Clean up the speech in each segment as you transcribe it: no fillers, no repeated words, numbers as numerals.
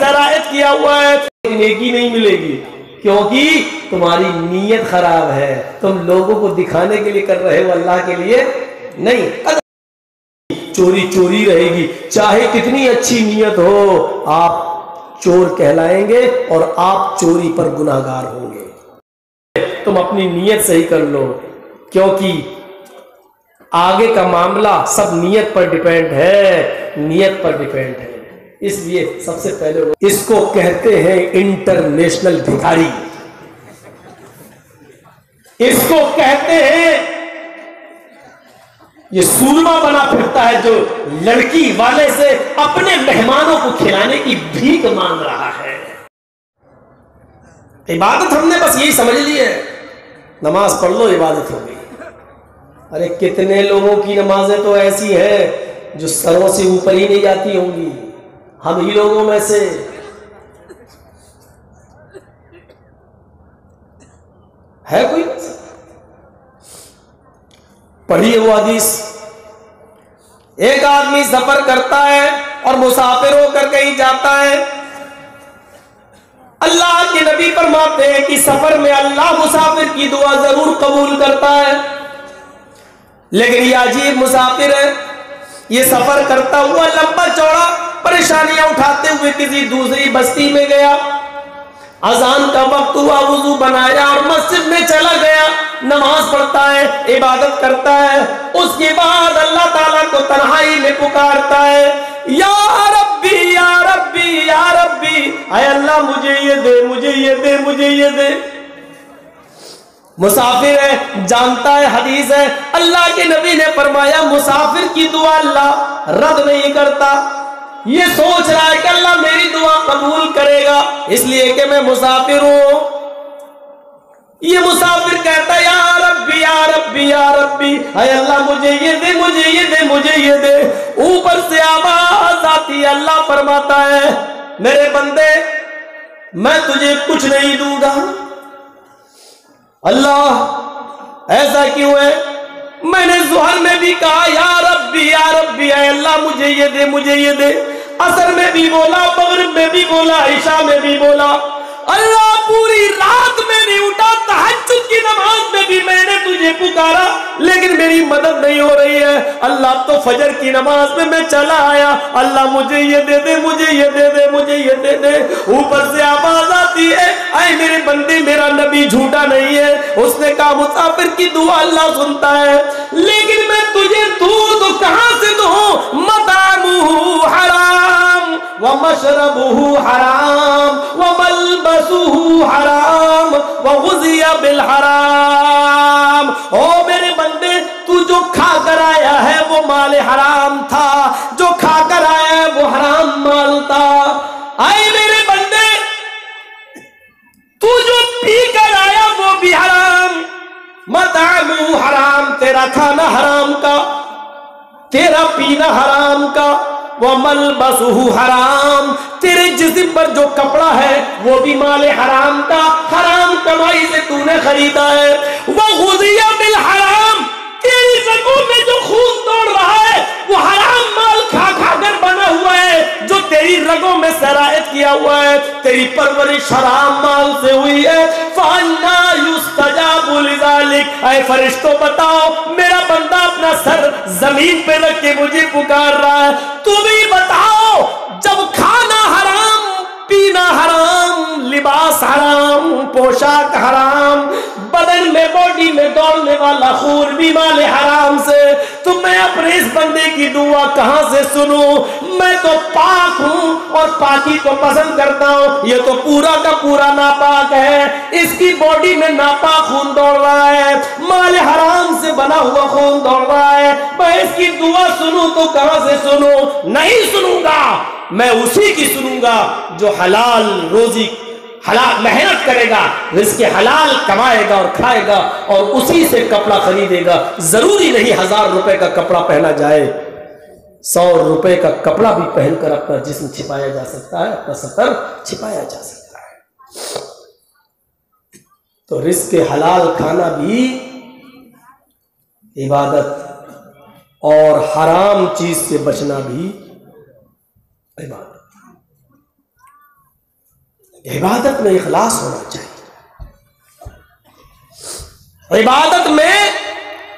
सरायत किया हुआ है, नेकी नहीं मिलेगी, क्योंकि तुम्हारी नीयत खराब है। तुम लोगों को दिखाने के लिए कर रहे हो, अल्लाह के लिए नहीं। चोरी चोरी रहेगी, चाहे कितनी अच्छी नीयत हो, आप चोर कहलाएंगे और आप चोरी पर गुनाहगार होंगे। तुम अपनी नीयत सही कर लो, क्योंकि आगे का मामला सब नीयत पर डिपेंड है, नीयत पर डिपेंड है। इसलिए सबसे पहले इसको कहते हैं इंटरनेशनल भिखारी, इसको कहते हैं ये सूरमा बना फिरता है जो लड़की वाले से अपने मेहमानों को खिलाने की भीख मांग रहा है। इबादत हमने बस यही समझ ली है, नमाज पढ़ लो इबादत हो गई। अरे कितने लोगों की नमाजें तो ऐसी हैं जो सरों से ऊपर ही नहीं जाती होंगी, हम ही लोगों में से। है कोई? पढ़िए वो हदीस, एक आदमी सफर करता है और मुसाफिर होकर कहीं जाता है। अल्लाह के नबी फरमाते हैं कि सफर में अल्लाह मुसाफिर की दुआ जरूर कबूल करता है, लेकिन ये अजीब मुसाफिर है, ये सफर करता हुआ लंबा चौड़ा परेशानियां उठाते हुए किसी दूसरी बस्ती में गया। अजान का वक्त हुआ, वुजू बनाया और मस्जिद में चला गया, नमाज पढ़ता है, इबादत करता है। उसके बाद अल्लाह ताला को तन्हाई में पुकारता है, या रब्बी या रब्बी या रब्बी, आय अल्लाह मुझे ये दे, मुझे ये दे, मुझे ये दे। मुसाफिर है, जानता है, हदीस है, अल्लाह के नबी ने फरमाया मुसाफिर की दुआ अल्लाह रद्द नहीं करता। ये सोच रहा है कि अल्लाह मेरी दुआ कबूल करेगा इसलिए कि मैं मुसाफिर हूं। ये मुसाफिर कहता है या रब्बी या रब्बी या रब्बी, हाय अल्लाह मुझे ये दे, मुझे ये दे, मुझे ये दे। ऊपर से आवाज आती है, अल्लाह फरमाता है मेरे बंदे मैं तुझे कुछ नहीं दूंगा। अल्लाह ऐसा क्यों है? मैंने ज़ुहर में भी कहा या रब्बी या रब्बी, अल्लाह मुझे ये दे, मुझे ये दे। असर में भी बोला, मगरिब में भी बोला, इशा में भी बोला। अल्लाह पूरी रात में नहीं उठा, तहज्जुद की नमाज में भी मैंने तुझे पुकारा लेकिन मेरी मदद नहीं हो रही है। अल्लाह तो फजर की नमाज में मैं चला आया, अल्लाह मुझे ये दे दे, मुझे ये दे दे, मुझे ये दे दे। ऊपर से आवाज आती है, ऐ मेरे बंदे मेरा नबी झूठा नहीं है, उसने कहा मुसाफिर की दुआ अल्लाह सुनता है, लेकिन मैं तुझे दूं तो कहां से दूं? मतामुहु हराम व मशरबुहु हराम व मलबसुहु हराम व गुज़िया बिल हराम। ओ मेरे बंदे तू जो खा कर आया है वो माल हराम था, जो खा कर आया है वो हराम माल था। आए मेरे बंदे तू जो पी कर आया वो भी हराम। मतामु हराम, तेरा खाना हराम का, तेरा पीना हराम का। वो मलबसुहु हराम, तेरे जिस्म पर जो कपड़ा है वो भी माल हराम का, हराम कमाई से तूने खरीदा है। वो गुज़िया बिल हराम, तेरी रगों में जो खून दौड़ रहा है वो हराम माल खा खा कर बना हुआ है, जो तेरी रगों में सरायत किया हुआ है, तेरी परवरिश हराम माल से हुई है। फअन्ना युस्तजाबु लिज़ालिक, ऐ फरिश्तों बताओ मेरा बंदा अपना सर जमीन पे रख के मुझे पुकार रहा है, तुम ही बताओ जब खाना हराम, पीना हराम, लिबास हराम, पोशाक हराम, बदन में बॉडी में दौड़ने वाला खून भी माल हराम से, तो मैं अपने इस बंदे की दुआ कहां से सुनूं? मैं तो पाक हूं और पाकी को पसंद करता हूं, ये तो पूरा का पूरा नापाक है, इसकी बॉडी में नापाक खून दौड़ रहा है, माल हराम से बना हुआ खून दौड़ रहा है, मैं इसकी दुआ सुनूं तो कहां से सुनूं? नहीं सुनूंगा, मैं उसी की सुनूंगा जो हलाल रोजी, हलाल मेहनत करेगा, रिज़्क़ हलाल कमाएगा और खाएगा और उसी से कपड़ा खरीदेगा। जरूरी नहीं 1000 रुपए का कपड़ा पहना जाए, 100 रुपए का कपड़ा भी पहनकर अपना जिस्म छिपाया जा सकता है, अपना सतर छिपाया जा सकता है। तो रिज़्क़ हलाल खाना भी इबादत और हराम चीज से बचना भी इबादत। इबादत में इखलास होना चाहिए, इबादत में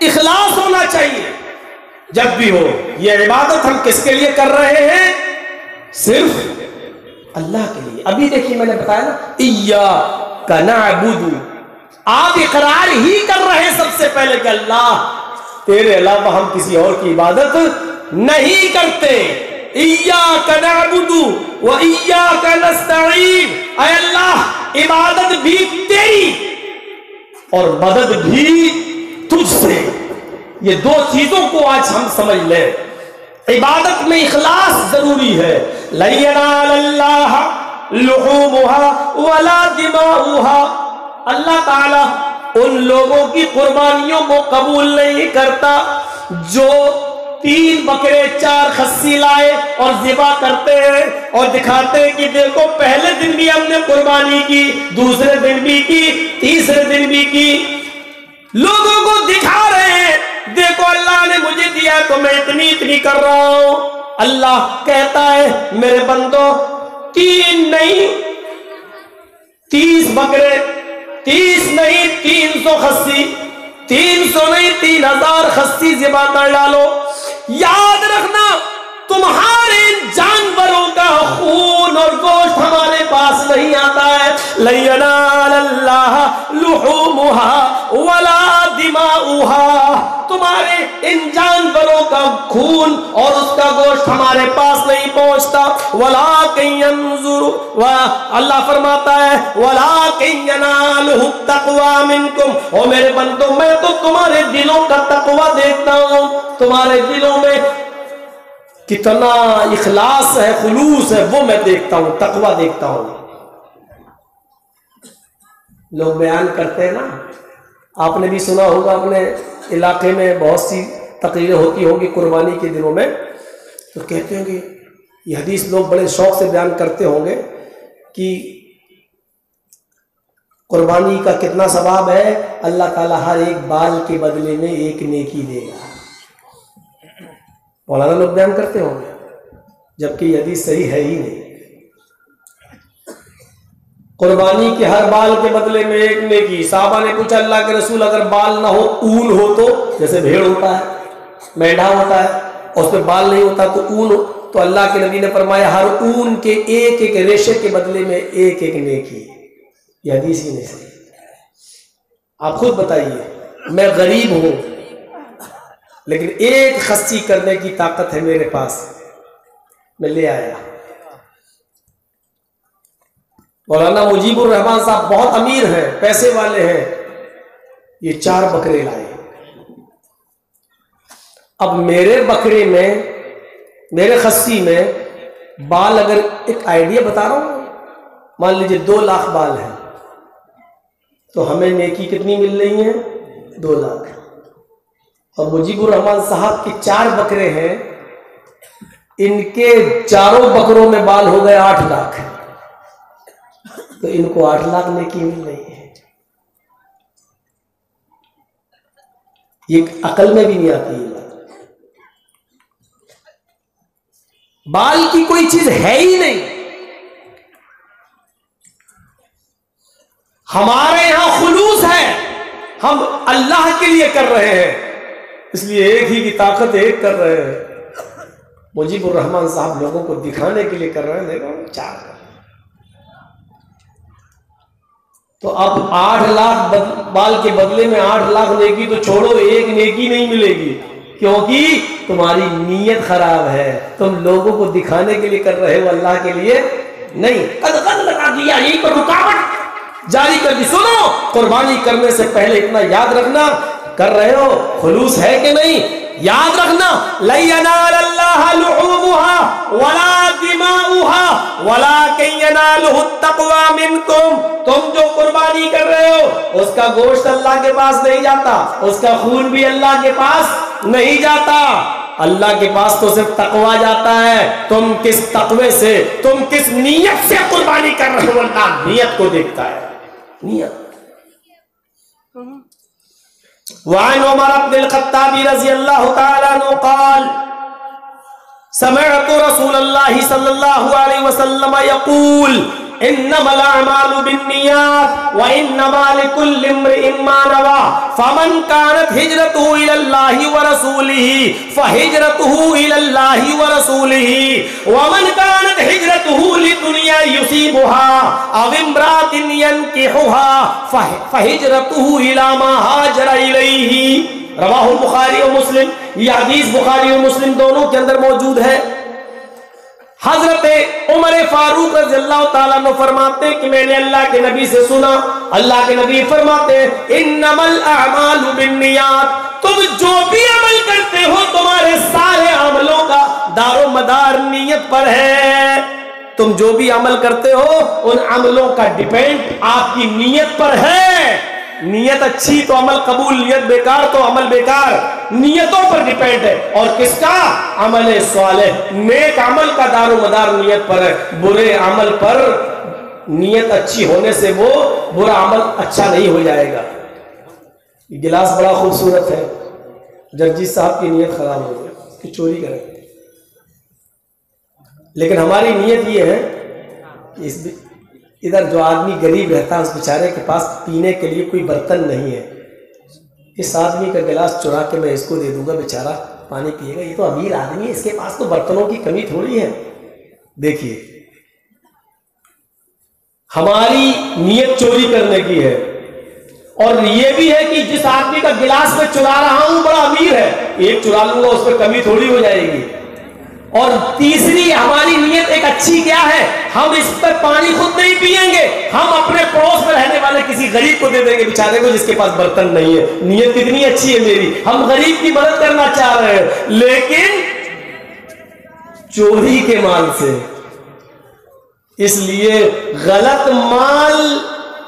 इखलास होना चाहिए जब भी हो। ये इबादत हम किसके लिए कर रहे हैं? सिर्फ अल्लाह के लिए। अभी देखिए मैंने बताया ना, इय्याका नअबुदु, आप इकरार ही कर रहे हैं सबसे पहले कि अल्लाह तेरे अलावा हम किसी और की इबादत नहीं करते। इय्याका नअबुदु व इय्याका नस्तईन, ऐ अल्लाह इबादत भी तेरी और मदद भी तुझसे। ये दो चीजों को आज हम समझ लें। इबादत में इखलास जरूरी है। ला यनालल्लाह लुहूमुहा वला दिमाउहा, अल्लाह ताला उन लोगों की कुर्बानियों को कबूल नहीं करता जो 3 बकरे 4 खस्सी लाए और ज़िबा करते हैं और दिखाते हैं कि देखो पहले दिन भी हमने कुर्बानी की, दूसरे दिन भी की, तीसरे दिन भी की, लोगों को दिखा रहे हैं देखो अल्लाह ने मुझे दिया तो मैं इतनी इतनी कर रहा हूं। अल्लाह कहता है मेरे बंदो 3 नहीं 30 बकरे, 30 नहीं 300 खस्सी, 300 नहीं 3000 खस्सी ज़िबा कर डालो। याद रखना तुम्हारे जानवरों का खून और गोश्त हमारे पास नहीं आता है। ला यनालल्लाह लुहूमुहा वला दिमाउहा, तुम्हारे इन जानवरों का खून और उसका गोश्त हमारे पास नहीं पहुंचता। वलाकिन यंजुरु, अल्लाह फरमाता है वलाकिन यनालुहु तक़वा मिनकुम, ओ मेरे बंदो मैं तो तुम्हारे दिलों का तक़वा देखता हूं, तुम्हारे दिलों में कितना इखलास है, खुलूस है, वो मैं देखता हूं, तक़वा देखता हूं। लोग बयान करते हैं ना, आपने भी सुना होगा, अपने इलाके में बहुत सी तकरीरें होती होंगी कुर्बानी के दिनों में, तो कहते हैं कि ये हदीस लोग बड़े शौक से बयान करते होंगे कि कुर्बानी का कितना सवाब है, अल्लाह ताला हर एक बाल के बदले में एक नेकी देगा। मौलाना लोग बयान करते होंगे, जबकि ये हदीस सही है ही नहीं। कुर्बानी के हर बाल के बदले में एक नेकी। साहबा ने पूछा अल्लाह के रसूल अगर बाल ना हो, ऊन हो तो, जैसे भेड़ होता है, मेंढा होता है और उसमें बाल नहीं होता तो ऊन हो, तो अल्लाह के नबी ने फरमाया हर ऊन के एक एक रेशे के बदले में एक एक नेकी। यह हदीस ही नहीं सही। आप खुद बताइए, मैं गरीब हूं लेकिन एक खस्सी करने की ताकत है मेरे पास, मैं ले आया। मौलाना मुजीबुर रहमान साहब बहुत अमीर हैं, पैसे वाले हैं, ये 4 बकरे लाए। अब मेरे बकरे में, मेरे खस्सी में बाल, अगर एक आइडिया बता रहा हूं, मान लीजिए 2 लाख बाल हैं, तो हमें नेकी कितनी मिल रही है? 2 लाख। और मुजीबुर रहमान साहब के 4 बकरे हैं, इनके चारों बकरों में बाल हो गए 8 लाख, तो इनको 8 लाख नेकी मिल रही है। ये अकल में भी नहीं आती ये बात। बाल की कोई चीज है ही नहीं। हमारे यहां खुलूस है, हम अल्लाह के लिए कर रहे हैं, इसलिए एक ही की ताकत एक कर रहे हैं। मुजीबुर रहमान साहब लोगों को दिखाने के लिए कर रहे हैं, देखो 4। तो अब 8 लाख बाल के बदले में 8 लाख नेकी तो छोड़ो, एक नेकी नहीं मिलेगी, क्योंकि तुम्हारी नीयत खराब है। तुम लोगों को दिखाने के लिए कर रहे हो, अल्लाह के लिए नहीं। कद लगा दिया, यही पर रुकावट जारी कर दी। सुनो, कुर्बानी करने से पहले इतना याद रखना, कर रहे हो खुलूस है कि नहीं, याद रखना। ला यनालल्लाह लुहूमुहा वला दिमाउहा वलाकिन यनालुहु तक़वा मिनकुम, तुम जो कुर्बानी कर रहे हो उसका गोश्त अल्लाह के पास नहीं जाता, उसका खून भी अल्लाह के पास नहीं जाता, अल्लाह के पास तो सिर्फ तक़वा जाता है। तुम किस तक़वे से, तुम किस नीयत से कुर्बानी कर रहे हो, अल्लाह नीयत को देखता है, नीयत। वअन उमर इब्न अल-खत्ताब रज़ियल्लाहु तआला अन्हु क़ाल समअतु रसूलल्लाह सल्लल्लाहु अलैहि वसल्लम यक़ूल, इन्नमल अमालु बिन्नियात व इन्नमा लिकुल्लि इम्रिइन मा नवा फमन कानत हिजरतुहु इलल्लाहि व रसूलिही फहिजरतुहु इलल्लाहि व रसूलिही व मन कानत हिजरतुहु लिदुनिया युसीबुहा अव इम्रातिन यनकिहुहा फहिजरतुहु इला मा हाजरा इलैहि। रवाहुल बुखारी और मुस्लिम। यह हदीस बुखारी और मुस्लिम दोनों के अंदर मौजूद है। हजरत उमर फारूक रज़ियल्लाहु ताला अन्हु फरमाते हैं कि मैंने अल्लाह के नबी से सुना, अल्लाह के नबी फरमाते हैं इन्नमल अमालु बिन्नियात, तुम जो भी अमल करते हो तुम्हारे सारे अमलों का दारो मदार नियत पर है। तुम जो भी अमल करते हो उन अमलों का डिपेंड आपकी नियत पर है। नियत अच्छी तो अमल कबूल, नियत बेकार तो अमल बेकार। नियतों पर डिपेंड है। और किसका? अमल स्वालेह, नेक अमल का दारो मदार नियत पर है। बुरे अमल पर नियत अच्छी होने से वो बुरा अमल अच्छा नहीं हो जाएगा। गिलास बड़ा खूबसूरत है, जर्जी साहब की नियत खराब हो गई, उसकी चोरी करें। लेकिन हमारी नियत ये है कि इधर जो आदमी गरीब रहता है उस बेचारे के पास पीने के लिए कोई बर्तन नहीं है, इस आदमी का गिलास चुरा के मैं इसको दे दूंगा, बेचारा पानी पिएगा। ये तो अमीर आदमी है, इसके पास तो बर्तनों की कमी थोड़ी है। देखिए, हमारी नियत चोरी करने की है। और ये भी है कि जिस आदमी का गिलास मैं चुरा रहा हूं बड़ा अमीर है, एक चुरा लूंगा उस पर कमी थोड़ी हो जाएगी। और तीसरी हमारी नियत एक अच्छी क्या है, हम इस पर पानी खुद नहीं पिएंगे, हम अपने पड़ोस में रहने वाले किसी गरीब को दे देंगे, बेचारे को जिसके पास बर्तन नहीं है। नियत कितनी अच्छी है मेरी, हम गरीब की मदद करना चाह रहे हैं, लेकिन चोरी के माल से। इसलिए गलत माल,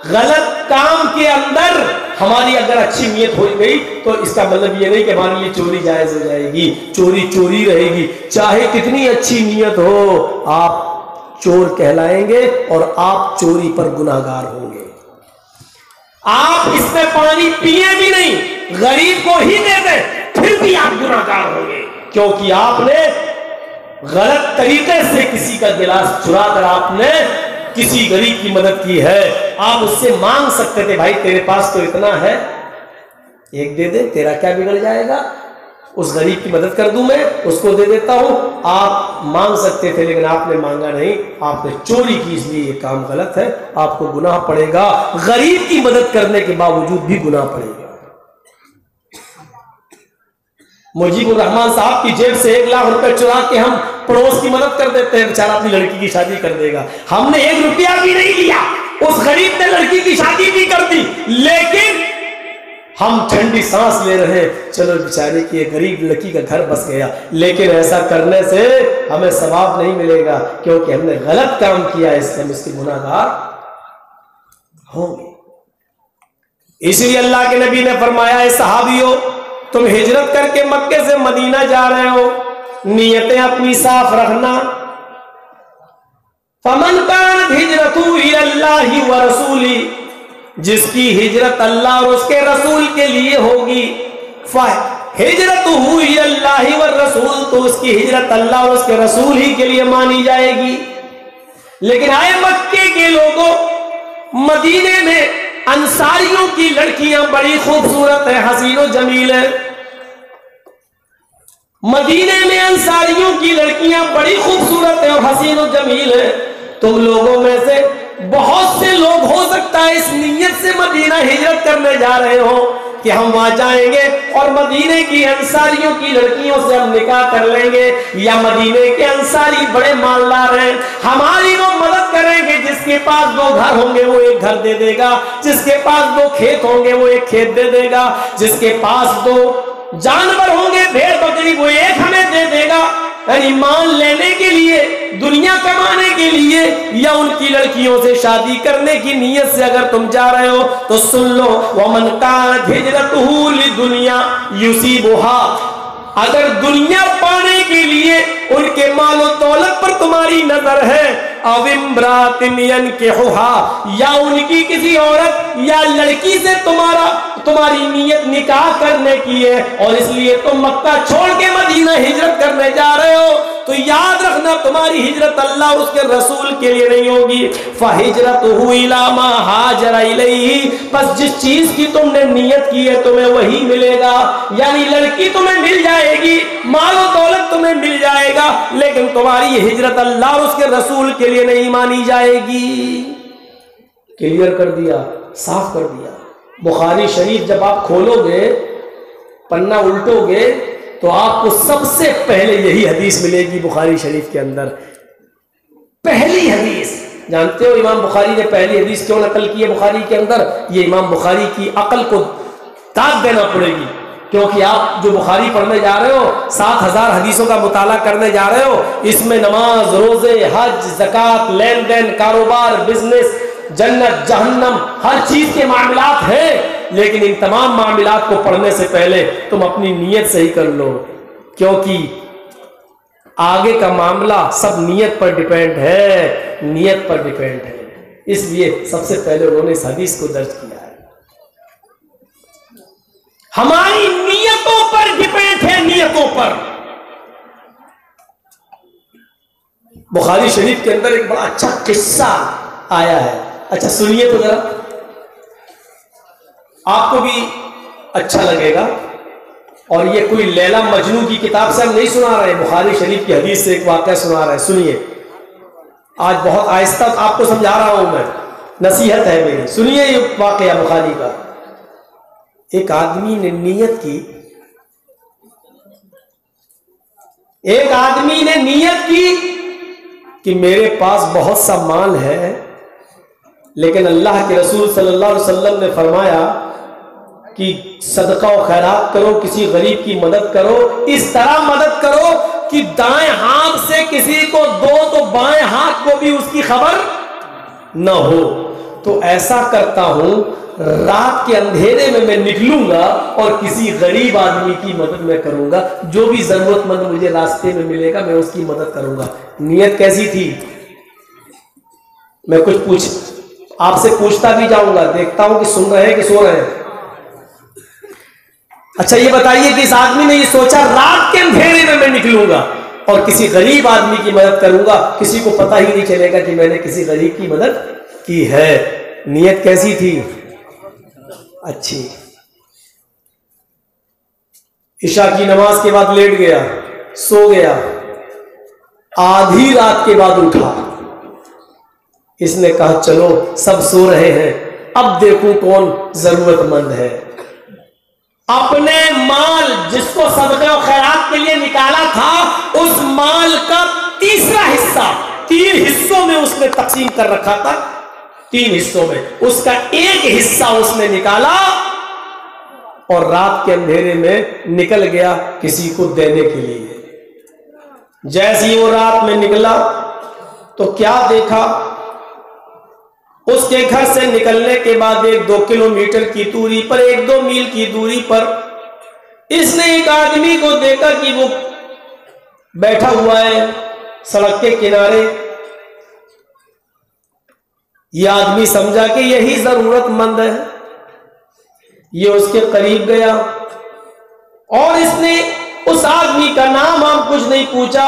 गलत काम के अंदर हमारी अगर अच्छी नियत हो गई तो इसका मतलब ये नहीं कि हमारे लिए चोरी जायज हो जाएगी। चोरी चोरी रहेगी, चाहे कितनी अच्छी नियत हो, आप चोर कहलाएंगे और आप चोरी पर गुनाहगार होंगे। आप इसमें पानी पिए भी नहीं, गरीब को ही दे दें, फिर भी आप गुनाहगार होंगे, क्योंकि आपने गलत तरीके से किसी का गिलास चुरा कर आपने किसी गरीब की मदद की है। आप उससे मांग सकते थे, भाई तेरे पास तो इतना है, एक दे दे, तेरा क्या बिगड़ जाएगा, उस गरीब की मदद कर दूं मैं, उसको दे देता हूं। आप मांग सकते थे, लेकिन आपने मांगा नहीं, आपने चोरी की, इसलिए ये काम गलत है, आपको गुनाह पड़ेगा। गरीब की मदद करने के बावजूद भी गुनाह पड़ेगा। मुजीबुर रहमान साहब की जेब से 1 लाख रुपए चुरा के हम पड़ोस की मदद कर देते हैं, बेचारा अपनी लड़की की शादी कर देगा। हमने 1 रुपया भी नहीं लिया, उस गरीब ने लड़की की शादी भी कर दी, लेकिन हम ठंडी सांस ले रहे हैं, चलो बेचारे की एक गरीब लड़की का घर बस गया। लेकिन ऐसा करने से हमें सवाब नहीं मिलेगा, क्योंकि हमने गलत काम किया, इससे हम इसके गुनाहगार होंगे। इसलिए अल्लाह के नबी ने फरमाया, है सहाबियों, तुम हिजरत करके मक्के से मदीना जा रहे हो, नियतें अपनी साफ रखना। फमन कानत हिजरतुहु इलल्लाहि व रसूली, जिसकी हिजरत अल्लाह और उसके रसूल के लिए होगी, हिजरतुहु इलल्लाहि व रसूल, तो उसकी हिजरत अल्लाह और उसके रसूल ही के लिए मानी जाएगी। लेकिन आए मक्के के लोगों, मदीने में अंसारियों की लड़कियां बड़ी खूबसूरत है, हसीनो जमील है। मदीने में अंसारियों की लड़कियां बड़ी खूबसूरत है और हसीनो जमील है। तुम लोगों में से बहुत से लोग हो सकता है इस नियत से मदीना हिजरत करने जा रहे हो कि हम वहां जाएंगे और मदीने की अंसारियों की लड़कियों से हम निकाह कर लेंगे, या मदीने के अंसारी बड़े मालदार हैं, हमारी वो मदद करेंगे। जिसके पास 2 घर होंगे वो 1 घर दे देगा, जिसके पास 2 खेत होंगे वो 1 खेत दे देगा, जिसके पास 2 जानवर होंगे, भेड़ बकरी, वो 1 हमें दे देगा। यानी मान लेने के लिए, दुनिया कमाने के लिए, या उनकी लड़कियों से शादी करने की नीयत से अगर तुम जा रहे हो तो सुन लो, वमन कानत हिजरतुहु लिदुनिया युसीबुहा, अगर दुनिया पाने के लिए उनके मालो दौलत पर तुम्हारी नजर है, अविम्रातिन यनकिहुहा, या उनकी किसी औरत या लड़की से तुम्हारी नीयत निकाह करने की है और इसलिए तुम मक्का छोड़ के मदीना हिजरत करने जा रहे हो, तो याद रखना तुम्हारी हिजरत अल्लाह और उसके रसूल के लिए नहीं होगी। फहिजरतुहु इला मा हाजरा इलैहि, बस जिस चीज की तुमने नियत की है तुम्हें वही मिलेगा। यानी लड़की तुम्हें मिल जाएगी, मालो दौलत तुम्हें मिल जाएगा, लेकिन तुम्हारी हिजरत अल्लाह और उसके रसूल के लिए नहीं मानी जाएगी। क्लियर कर दिया, साफ कर दिया। बुखारी शरीफ जब आप खोलोगे, पन्ना उल्टोगे, तो आपको सबसे पहले यही हदीस मिलेगी बुखारी शरीफ के अंदर। पहली हदीस, जानते हो इमाम बुखारी ने पहली हदीस क्यों नकल की है बुखारी के अंदर? ये इमाम बुखारी की अकल को दाद देना पड़ेगी, क्योंकि आप जो बुखारी पढ़ने जा रहे हो, 7000 हदीसों का मुताला करने जा रहे हो, इसमें नमाज, रोजे, हज, ज़कात, लेन देन, कारोबार, बिजनेस, जन्नत, जहन्नम, हर चीज के मामलात हैं। लेकिन इन तमाम मामलात को पढ़ने से पहले तुम अपनी नीयत सही कर लो, क्योंकि आगे का मामला सब नीयत पर डिपेंड है, नीयत पर डिपेंड है। इसलिए सबसे पहले उन्होंने इस हदीस को दर्ज किया है। हमारी नीयतों पर डिपेंड है, नीयतों पर। बुखारी शरीफ के अंदर एक बड़ा अच्छा किस्सा आया है, अच्छा सुनिए तो जरा, आपको भी अच्छा लगेगा। और ये कोई लैला मजनू की किताब से हम नहीं सुना रहे, बुखारी शरीफ की हदीस से एक वाकया सुना रहे हैं। सुनिए, आज बहुत आहिस्ता आपको समझा रहा हूं मैं, नसीहत है मेरी। सुनिए ये वाकया बुखारी का। एक आदमी ने नियत की, एक आदमी ने नियत की कि मेरे पास बहुत सा माल है, लेकिन अल्लाह के रसूल सल्लल्लाहु अलैहि वसल्लम ने फरमाया कि सदका और खैरात करो, किसी गरीब की मदद करो, इस तरह मदद करो कि दाएं हाथ से किसी को दो तो बाएं हाथ को भी उसकी खबर न हो। तो ऐसा करता हूं, रात के अंधेरे में मैं निकलूंगा और किसी गरीब आदमी की मदद मैं करूंगा, जो भी जरूरतमंद मुझे रास्ते में मिलेगा मैं उसकी मदद करूंगा। नियत कैसी थी? मैं कुछ आपसे पूछता भी जाऊंगा, देखता हूं कि सुन रहे हैं कि सो रहे हैं। अच्छा ये बताइए कि इस आदमी ने ये सोचा रात के अंधेरे में मैं निकलूंगा और किसी गरीब आदमी की मदद करूंगा, किसी को पता ही नहीं चलेगा कि मैंने किसी गरीब की मदद की है। नियत कैसी थी? अच्छी। इशा की नमाज के बाद लेट गया, सो गया, आधी रात के बाद उठा। इसने कहा चलो सब सो रहे हैं, अब देखूं कौन जरूरतमंद है। अपने माल जिसको सदका और खैरात के लिए निकाला था, उस माल का तीसरा हिस्सा 3 हिस्सों में उसने तकसीम कर रखा था। 3 हिस्सों में उसका एक हिस्सा उसने निकाला और रात के अंधेरे में निकल गया किसी को देने के लिए। जैसे ही वो रात में निकला तो क्या देखा, उसके घर से निकलने के बाद 1-2 किलोमीटर की दूरी पर, 1-2 मील की दूरी पर इसने एक आदमी को देखा कि वो बैठा हुआ है सड़क के किनारे। यह आदमी समझा कि यही जरूरतमंद है। ये उसके करीब गया और इसने उस आदमी का नाम हम कुछ नहीं पूछा।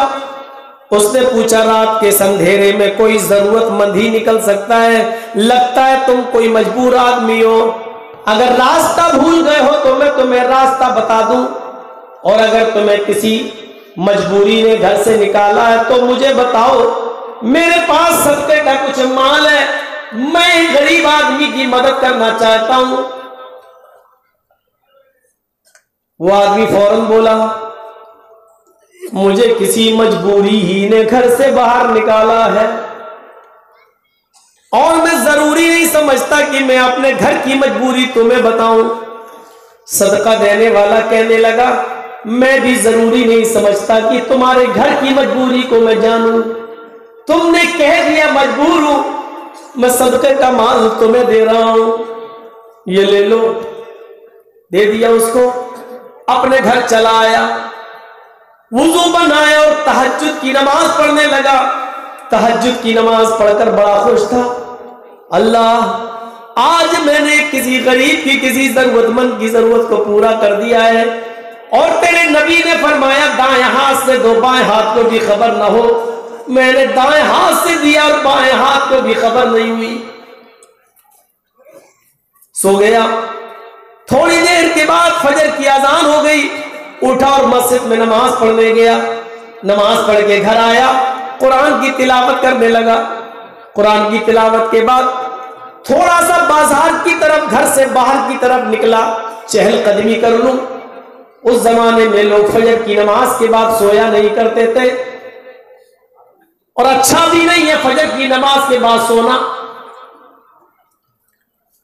उसने पूछा रात के अंधेरे में कोई जरूरतमंद ही निकल सकता है, लगता है तुम कोई मजबूर आदमी हो, अगर रास्ता भूल गए हो तो मैं तुम्हें रास्ता बता दूं, और अगर तुम्हें किसी मजबूरी ने घर से निकाला है तो मुझे बताओ, मेरे पास सदके का कुछ माल है, मैं गरीब आदमी की मदद करना चाहता हूं। वो आदमी फौरन बोला मुझे किसी मजबूरी ही ने घर से बाहर निकाला है और मैं जरूरी नहीं समझता कि मैं अपने घर की मजबूरी तुम्हें बताऊं। सदका देने वाला कहने लगा मैं भी जरूरी नहीं समझता कि तुम्हारे घर की मजबूरी को मैं जानूं। तुमने कह दिया मजबूर हूं, मैं सदके का माल तुम्हें दे रहा हूं, ये ले लो। दे दिया उसको, अपने घर चला आया, वुजू बनाया और तहज्जुद की नमाज पढ़ने लगा। तहज्जुद की नमाज पढ़कर बड़ा खुश था। अल्लाह आज मैंने किसी गरीब की, किसी जरूरतमंद की जरूरत को पूरा कर दिया है, और तेरे नबी ने फरमाया दाएं हाथ से दो, बाएं हाथ को भी खबर ना हो। मैंने दाएं हाथ से दिया और बाएं हाथ को भी खबर नहीं हुई। सो गया। थोड़ी देर के बाद फजर की अजान हो गई, उठा और मस्जिद में नमाज पढ़ने गया। नमाज पढ़ के घर आया, कुरान की तिलावत करने लगा। कुरान की तिलावत के बाद थोड़ा सा बाजार की तरफ, घर से बाहर की तरफ निकला, चहलकदमी कर लूं। उस जमाने में लोग फजर की नमाज के बाद सोया नहीं करते थे, और अच्छा भी नहीं है फजर की नमाज के बाद सोना।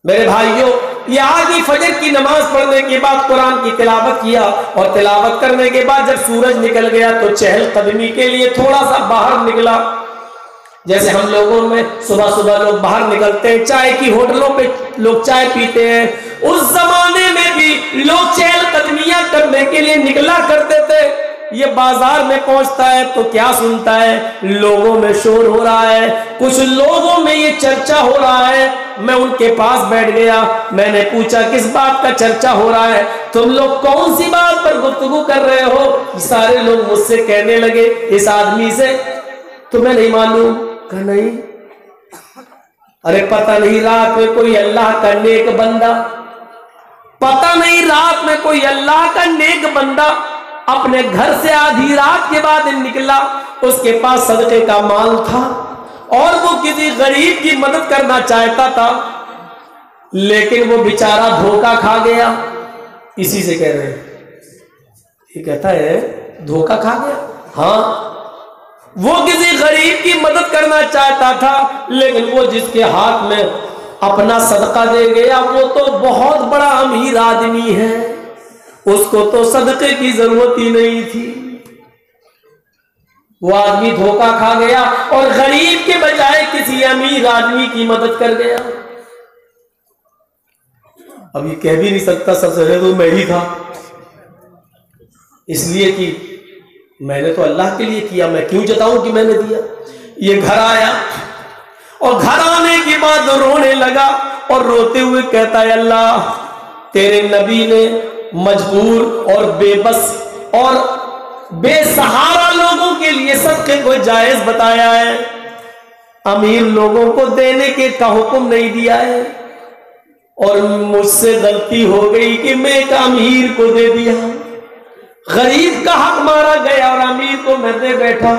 मेरे भाइयों, ये आदमी फजर की नमाज पढ़ने के बाद कुरान की तिलावत किया, और तिलावत करने के बाद जब सूरज निकल गया तो चहलकदमी के लिए थोड़ा सा बाहर निकला। जैसे हम लोगों में सुबह सुबह लोग बाहर निकलते हैं, चाय की होटलों पे लोग चाय पीते हैं, उस जमाने में भी लोग चहलकदमियां करने के लिए निकला करते थे। ये बाजार में पहुंचता है तो क्या सुनता है, लोगों में शोर हो रहा है, कुछ लोगों में ये चर्चा हो रहा है। मैं उनके पास बैठ गया, मैंने पूछा किस बात का चर्चा हो रहा है, तुम लोग कौन सी बात पर गुफ्तगू कर रहे हो? सारे लोग मुझसे कहने लगे इस आदमी से तुम्हें नहीं मालूम? कहा नहीं। अरे पता नहीं रात में कोई अल्लाह का नेक बंदा, पता नहीं रात में कोई अल्लाह का नेक बंदा अपने घर से आधी रात के बाद निकला, उसके पास सदके का माल था और वो किसी गरीब की मदद करना चाहता था, लेकिन वो बेचारा धोखा खा गया। इसी से कह रहे हैं, ये कहता है धोखा खा गया। हाँ, वो किसी गरीब की मदद करना चाहता था, लेकिन वो जिसके हाथ में अपना सदका दे गया वो तो बहुत बड़ा अमीर आदमी है, उसको तो सदके की जरूरत ही नहीं थी। वो आदमी धोखा खा गया और गरीब के बजाय किसी अमीर आदमी की मदद कर गया। अब ये कह भी नहीं सकता सबसे पहले तो मैं ही था, इसलिए कि मैंने तो अल्लाह के लिए किया, मैं क्यों जताऊं कि मैंने दिया। ये घर आया और घर आने के बाद रोने लगा और रोते हुए कहता है अल्लाह, तेरे नबी ने मजबूर और बेबस और बेसहारा लोगों के लिए सदके को जायज बताया है, अमीर लोगों को देने के का हुक्म नहीं दिया है, और मुझसे गलती हो गई कि मैं एक अमीर को दे दिया, गरीब का हक मारा गया और अमीर को मैं दे बैठा।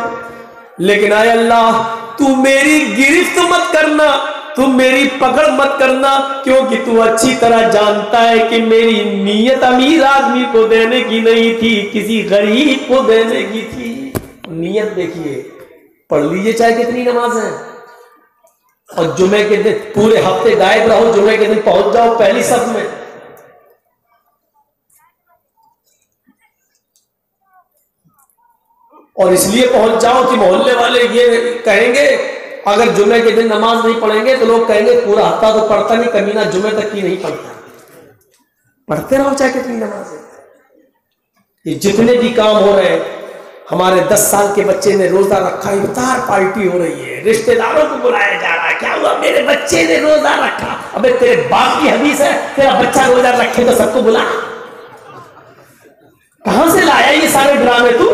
लेकिन आय अल्लाह, तू मेरी गिरफ्त मत करना, तू मेरी पकड़ मत करना, क्योंकि तू अच्छी तरह जानता है कि मेरी नीयत अमीर आदमी को देने की नहीं थी, किसी गरीब को देने की थी। नीयत देखिए, पढ़ लीजिए चाहे कितनी नमाज है, और जुमे के दिन पूरे हफ्ते गायब रहो, जुमे के दिन पहुंच जाओ पहली सफ में। और इसलिए पहुंच जाओ कि मोहल्ले वाले ये कहेंगे अगर जुमे के दिन नमाज नहीं पढ़ेंगे तो लोग कहेंगे पूरा हफ्ता तो पढ़ता नहीं, कमीना जुमे तक की नहीं पढ़ता। पढ़ते रहो चाहे कितनी नमाज है। ये जितने भी काम हो रहे हैं, हमारे 10 साल के बच्चे ने रोजा रखा, इफ्तार पार्टी हो रही है, रिश्तेदारों को बुलाया जा रहा है, क्या हुआ मेरे बच्चे ने रोजा रखा। अबे तेरे बाप की हदीस है, तेरा बच्चा रोजा रखे तो सबको बुला। कहां से लाया ये सारे ड्रामे तू?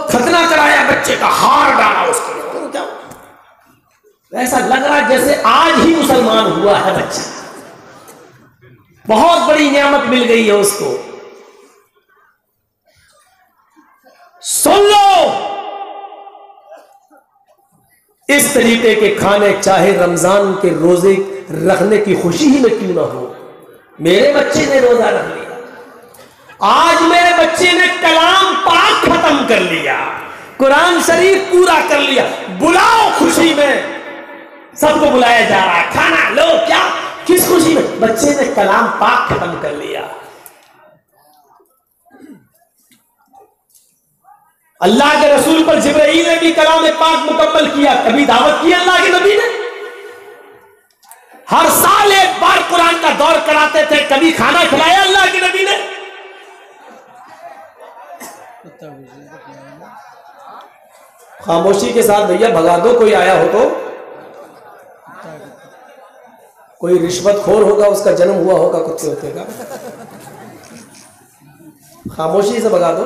खतना कराया बच्चे का, हार डाला उसके लिए, क्या ऐसा लग रहा जैसे आज ही मुसलमान हुआ है बच्चा, बहुत बड़ी नियामत मिल गई है उसको। सुन लो, इस तरीके के खाने चाहे रमजान के रोजे रखने की खुशी ही में क्यों ना हो। मेरे बच्चे ने रोजा रख लिया, आज मेरे बच्चे ने कलाम पाक खत्म कर लिया, कुरान शरीफ पूरा कर लिया, बुलाओ खुशी में, सबको बुलाया जा रहा है, खाना लो, क्या किस खुशी में? बच्चे ने कलाम पाक खत्म कर लिया। अल्लाह के रसूल पर जिब्राईल ने भी कलाम पाक मुकम्मल किया, कभी दावत की अल्लाह के नबी ने? हर साल एक बार कुरान का दौर कराते थे, कभी खाना खिलाया अल्लाह के नबी ने? खामोशी के साथ भैया भगा दो, कोई आया हो तो कोई रिश्वतखोर होगा, उसका जन्म हुआ होगा कुत्ते होते का। खामोशी से भगा दो।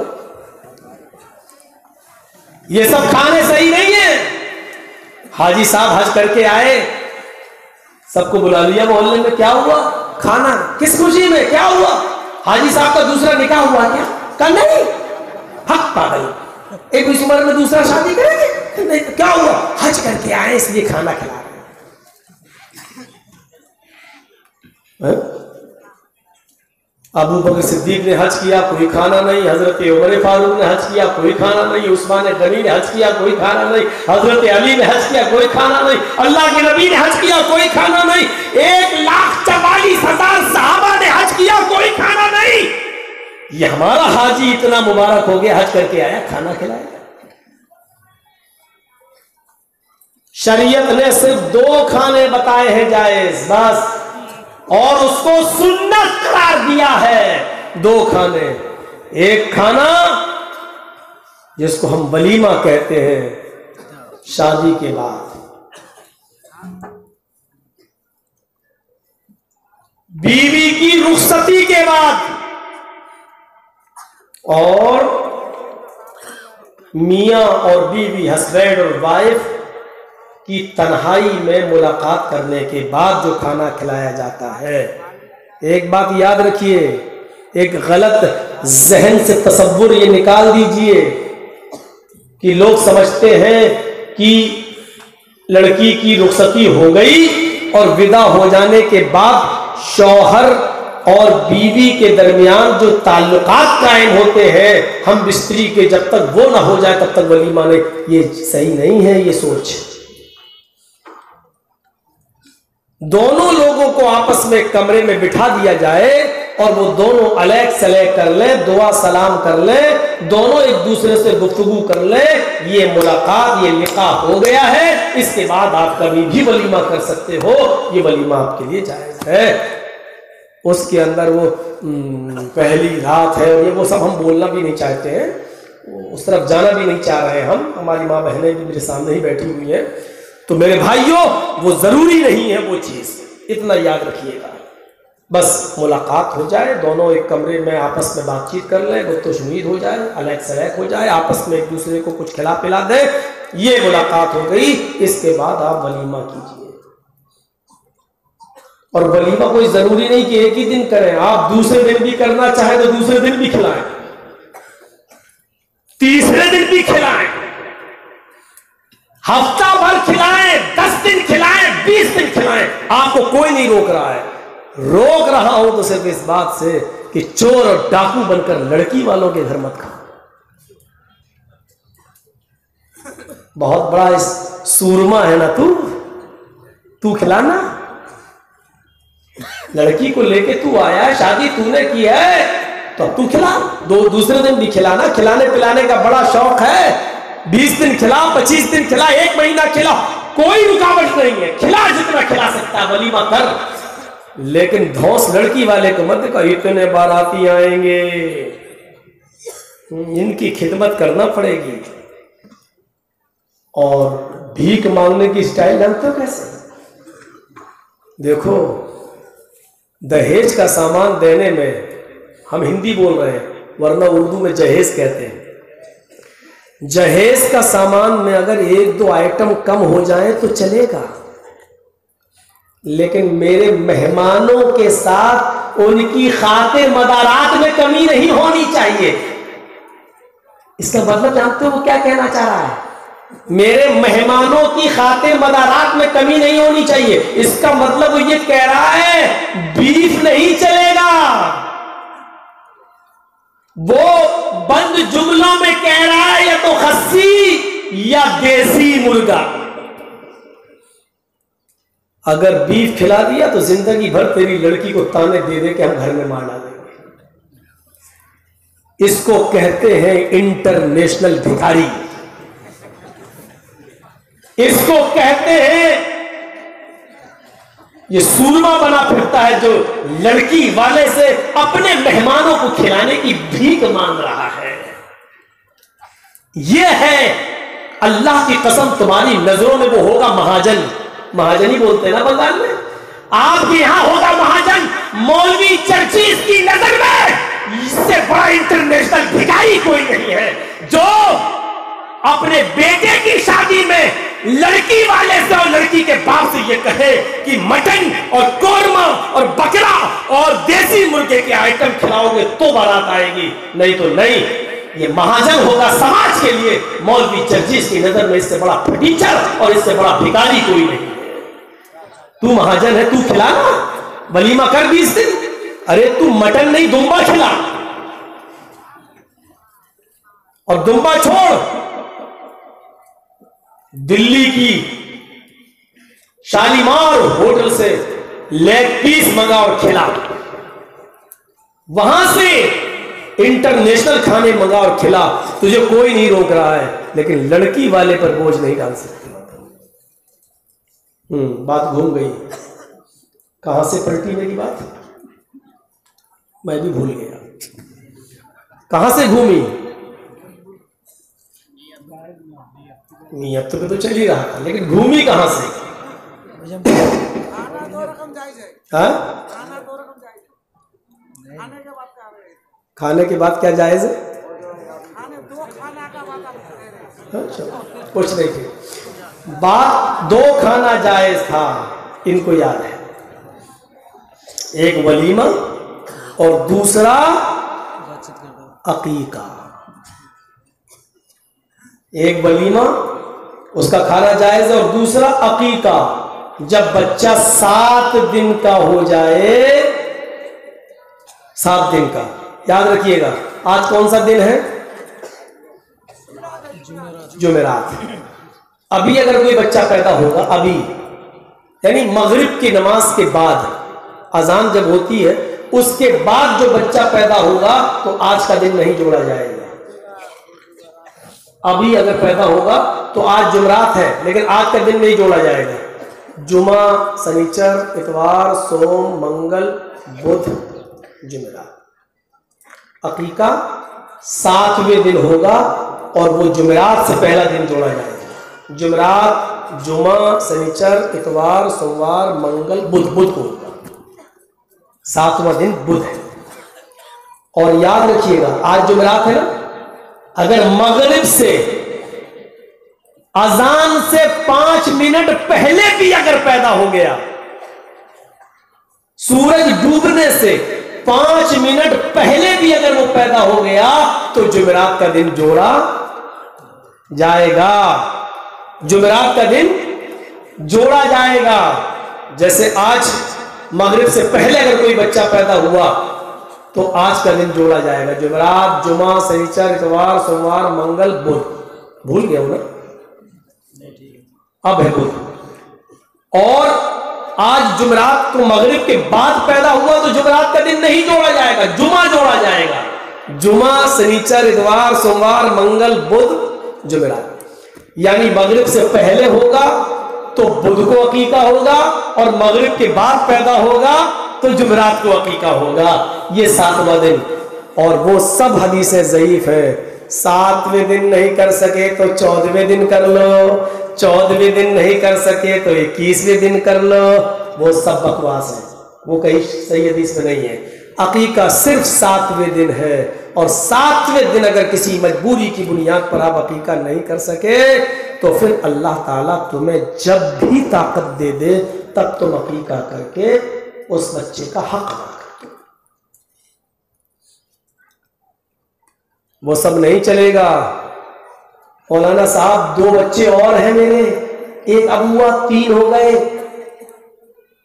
ये सब खाने सही नहीं है। हाजी साहब हज करके आए, सबको बुला लिया मोहल्ले में, क्या हुआ? खाना। किस खुशी में? क्या हुआ? हाजी साहब का दूसरा निकाह हुआ क्या? कल नहीं। हक पागल, एक इस उम्र में दूसरा शादी करेंगे? नहीं। क्या हुआ? हज करके आए इसलिए खाना खिला रहे हैं। अबू बकर सिद्दीक ने हज किया, कोई खाना नहीं। हजरत उमर फारूक ने हज किया, कोई खाना नहीं। उस्मान गनी ने हज किया, कोई खाना नहीं। हजरत अली ने हज किया, कोई खाना नहीं। अल्लाह के नबी ने हज किया, कोई खाना नहीं। 1,44,000 सहाबा ने हज किया, कोई खाना नहीं। ये हमारा हाजी इतना मुबारक हो गया, हज करके आया, खाना खिलाया। शरीयत ने सिर्फ 2 खाने बताए हैं जायज, बस, और उसको सुन्नत करार दिया है। 2 खाने। एक खाना जिसको हम वलीमा कहते हैं शादी के बाद, बीवी की रुखसती के बाद, और मियां और बीवी, हस्बैंड और वाइफ की तन्हाई में मुलाकात करने के बाद जो खाना खिलाया जाता है। एक बात याद रखिए, एक गलत जहन से तसव्वुर ये निकाल दीजिए कि लोग समझते हैं कि लड़की की रुखसती हो गई और विदा हो जाने के बाद शौहर और बीवी के दरमियान जो ताल्लुकात कायम होते हैं हम बिस्तरी के, जब तक वो ना हो जाए तब तक वलीमा नहीं। ये सही नहीं है ये सोच। दोनों लोगों को आपस में कमरे में बिठा दिया जाए और वो दोनों अलग सलग कर लें, दुआ सलाम कर लें, दोनों एक दूसरे से गुफ्तगू कर लें, ये मुलाकात, ये लिक़ा हो गया है। इसके बाद आप कभी भी वलीमा कर सकते हो, ये वलीमा आपके लिए जायज है। उसके अंदर वो पहली रात है और ये वो सब हम बोलना भी नहीं चाहते हैं, उस तरफ जाना भी नहीं चाह रहे हैं हम। हमारी माँ बहनें भी मेरे सामने ही बैठी हुई हैं। तो मेरे भाइयों, वो जरूरी नहीं है वो चीज, इतना याद रखिएगा। बस मुलाकात हो जाए, दोनों एक कमरे में आपस में बातचीत कर लें, गुफ्तगू हो जाए, अलग सलग हो जाए, आपस में एक दूसरे को कुछ खिला पिला दें, ये मुलाकात हो गई। इसके बाद आप वलीमा कीजिए। और वलीमा कोई जरूरी नहीं कि एक ही दिन करें, आप दूसरे दिन भी करना चाहे तो दूसरे दिन भी खिलाएं, तीसरे दिन भी खिलाएं, हफ्ता भर खिलाएं, 10 दिन खिलाएं, 20 दिन खिलाएं, आपको कोई नहीं रोक रहा है। रोक रहा हूं तो सिर्फ इस बात से कि चोर और डाकू बनकर लड़की वालों के घर मत खाओ। बहुत बड़ा इस सूरमा है ना तू खिलाना। लड़की को लेके तू आया है, शादी तूने की है, तो अब तू खिला। दूसरे दिन भी खिलाना। खिलाने पिलाने का बड़ा शौक है। 20 दिन खिला, 25 दिन खिला, 1 महीना खिला, कोई रुकावट नहीं है। खिला जितना खिला सकता है, वलीमा कर। लेकिन धौंस लड़की वाले को मत कहो इतने बाराती आएंगे, इनकी खिदमत करना पड़ेगी। और भीख मांगने की स्टाइल जानते हो कैसे? देखो, दहेज का सामान देने में हम हिंदी बोल रहे हैं, वरना उर्दू में जहेज कहते हैं। जहेज का सामान में अगर 1-2 आइटम कम हो जाए तो चलेगा, लेकिन मेरे मेहमानों के साथ उनकी खाते मदारात में कमी नहीं होनी चाहिए। इसका मतलब जानते हो वो क्या कहना चाह रहा है? मेरे मेहमानों की खाते मदारात में कमी नहीं होनी चाहिए। इसका मतलब वो ये कह रहा है बीफ नहीं चलेगा। वो बंद जुमलों में कह रहा है या तो खस्सी या देसी मुर्गा। अगर बीफ खिला दिया तो जिंदगी भर तेरी लड़की को ताने दे दे के हम घर में मार डालेंगे। इसको कहते हैं इंटरनेशनल भिखारी। इसको कहते हैं, ये सूरमा बना फिरता है जो लड़की वाले से अपने मेहमानों को खिलाने की भीख मांग रहा है। यह है, अल्लाह की कसम तुम्हारी नजरों में वो होगा महाजन। महाजनी बोलते हैं ना बंगाल में। आपके यहां होगा महाजन मौलवी चर्चिस की नजर में इससे बड़ा इंटरनेशनल भिखारी कोई नहीं है जो अपने बेटे की शादी में लड़की वाले से और लड़की के बाप से ये कहे कि मटन और कोरमा और बकरा और देसी मुर्गे के आइटम खिलाओगे तो बारात आएगी, नहीं तो नहीं। ये महाजन होगा समाज के लिए। मौलवी चर्चिस की नजर में इससे बड़ा फटीचर और इससे बड़ा भिखारी कोई नहीं है। तू महाजन है, तू खिला ना, वलीमा कर 20 दिन। अरे तू मटन नहीं दुम्बा खिला, और दुम्बा छोड़, दिल्ली की शालीमार होटल से लेग पीस मंगा और खिला, वहां से इंटरनेशनल खाने मंगा और खिला, तुझे कोई नहीं रोक रहा है, लेकिन लड़की वाले पर बोझ नहीं डाल सकते। बात घूम गई, कहां से पलटी मेरी बात, मैं भी भूल गया कहां से घूमी। नियत तो चल ही रहा था, लेकिन घूमी कहां से। खाने के बाद क्या जायज है, कुछ नहीं थी बात। 2 खाना जायज था, इनको याद है, एक वलीमा और दूसरा अकीका। एक वलीमा उसका खाना जायज है और दूसरा अकीका। जब बच्चा 7 दिन का हो जाए, 7 दिन का, याद रखिएगा आज कौन सा दिन है, जुमेरात। अभी अगर कोई बच्चा पैदा होगा, अभी यानी मगरिब की नमाज के बाद, अजान जब होती है उसके बाद जो बच्चा पैदा होगा तो आज का दिन नहीं जोड़ा जाएगा। अभी अगर पैदा होगा तो आज जुमरात है, लेकिन आज का दिन नहीं जोड़ा जाएगा। जुमा, शनिचर, इतवार, सोम, मंगल, बुध, जुमेरात। अकीका 7वें दिन होगा और वो जुमेरात से पहला दिन जोड़ा जाएगा। जुमेरात, जुमा, शनिचर, इतवार, सोमवार, मंगल, बुध, बुध को होगा, 7वां दिन बुध है। और याद रखिएगा आज जुमेरात है ना, अगर मगरिब से अजान से 5 मिनट पहले भी अगर पैदा हो गया, सूरज डूबने से 5 मिनट पहले भी अगर वो पैदा हो गया तो जुमेरात का दिन जोड़ा जाएगा। जुमेरात का दिन जोड़ा जाएगा। जैसे आज मगरिब से पहले अगर कोई बच्चा पैदा हुआ तो आज का दिन जोड़ा जाएगा। जुमेरात, जुमा, शनिचर, इतवार, सोमवार, मंगल, बुध। भूल गया हूं ना, अब है बुध। और आज जुमेरात को मगरिब के बाद पैदा हुआ तो जुमेरात का दिन नहीं जोड़ा जाएगा, जुमा जोड़ा जाएगा। जुमा, शनिचर, इतवार, सोमवार, मंगल, बुध, जुमेरात। यानी मगरिब से पहले होगा तो बुध को अकीका होगा, और मगरिब के बाद पैदा होगा तो जुमेरात को अकीका होगा। ये 7वां दिन। और वो सब हदीसें ज़ईफ है। 7वें दिन नहीं कर सके तो 14वें दिन कर लो, 14वें दिन नहीं कर सके तो 21वें दिन कर लो, वो सब बकवास है, वो कहीं सही हदीस में नहीं है। अकीका सिर्फ 7वें दिन है, और 7वें दिन अगर किसी मजबूरी की बुनियाद पर आप अकीका नहीं कर सके तो फिर अल्लाह ताला तुम्हें जब भी ताकत दे दे तब तुम अकीका करके उस बच्चे का हक अदा कर दो। वो सब नहीं चलेगा। मौलाना साहब 2 बच्चे और हैं मेरे, एक अब हुआ, 3 हो गए,